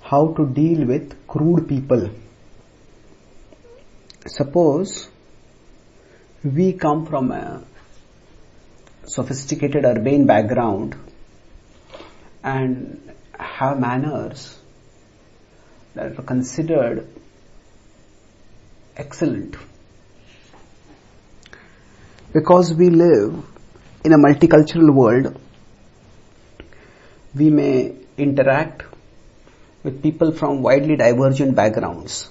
how to deal with crude people. Suppose we come from a sophisticated urbane background and have manners that are considered excellent. Because we live in a multicultural world, we may interact with people from widely divergent backgrounds.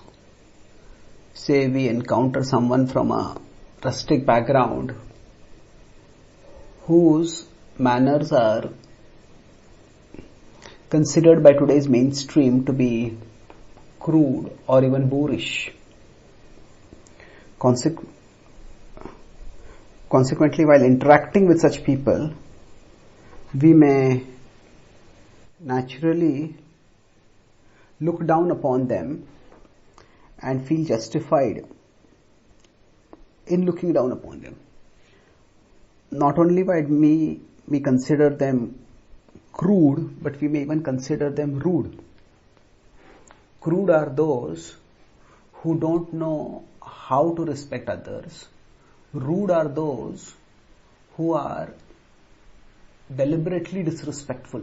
Say we encounter someone from a rustic background whose manners are considered by today's mainstream to be crude or even boorish. Consequently, while interacting with such people, we may naturally look down upon them and feel justified in looking down upon them. Not only might we consider them crude, but we may even consider them rude. Crude are those who don't know how to respect others. Rude are those who are deliberately disrespectful.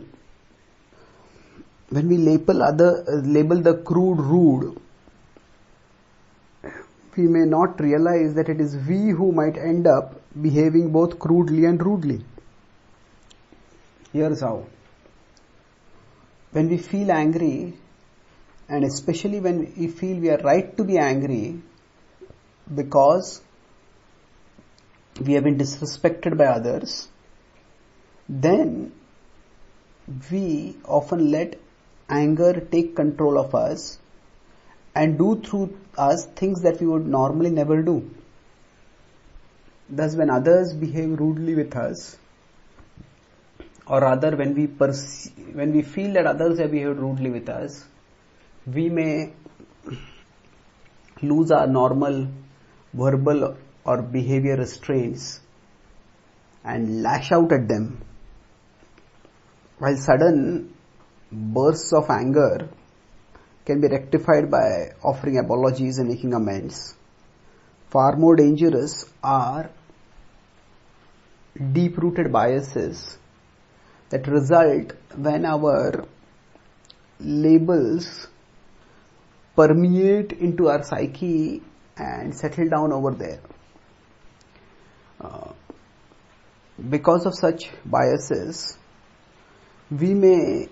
When we label the crude rude, we may not realize that it is we who might end up behaving both crudely and rudely. Here's how. When we feel angry, and especially when we feel we are right to be angry because we have been disrespected by others, then we often let anger take control of us and do through us things that we would normally never do. Thus, when others behave rudely with us, or rather when we feel that others have behaved rudely with us, we may lose our normal verbal or behavior restraints and lash out at them. While sudden bursts of anger can be rectified by offering apologies and making amends, far more dangerous are deep-rooted biases that result when our labels permeate into our psyche and settle down over there. Because of such biases, we may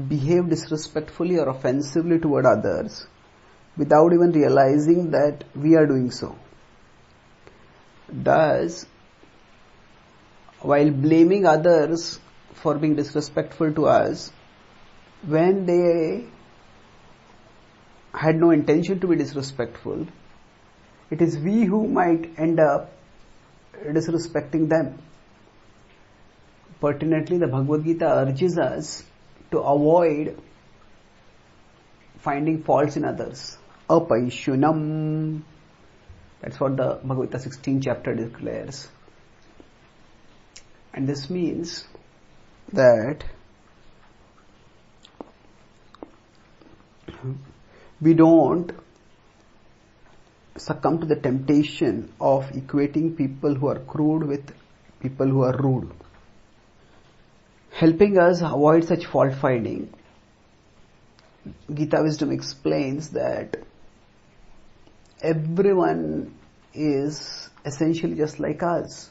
behave disrespectfully or offensively toward others without even realizing that we are doing so. Thus, while blaming others for being disrespectful to us when they had no intention to be disrespectful, it is we who might end up disrespecting them. Pertinently, the Bhagavad Gita urges us to avoid finding faults in others. Apaishunam. That's what the Bhagavad Gita 16th chapter declares. And this means that we don't succumb to the temptation of equating people who are crude with people who are rude. Helping us avoid such fault finding, Gita Wisdom explains that everyone is essentially just like us,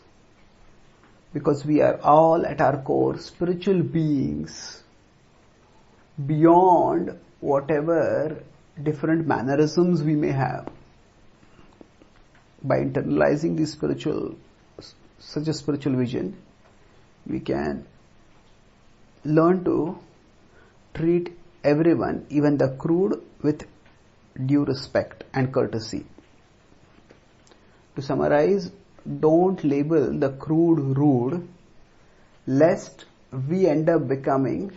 because we are all at our core spiritual beings beyond whatever different mannerisms we may have. By internalizing such a spiritual vision, we can learn to treat everyone, even the crude, with due respect and courtesy. To summarize, don't label the crude rude, lest we end up becoming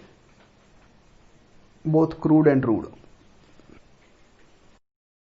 both crude and rude.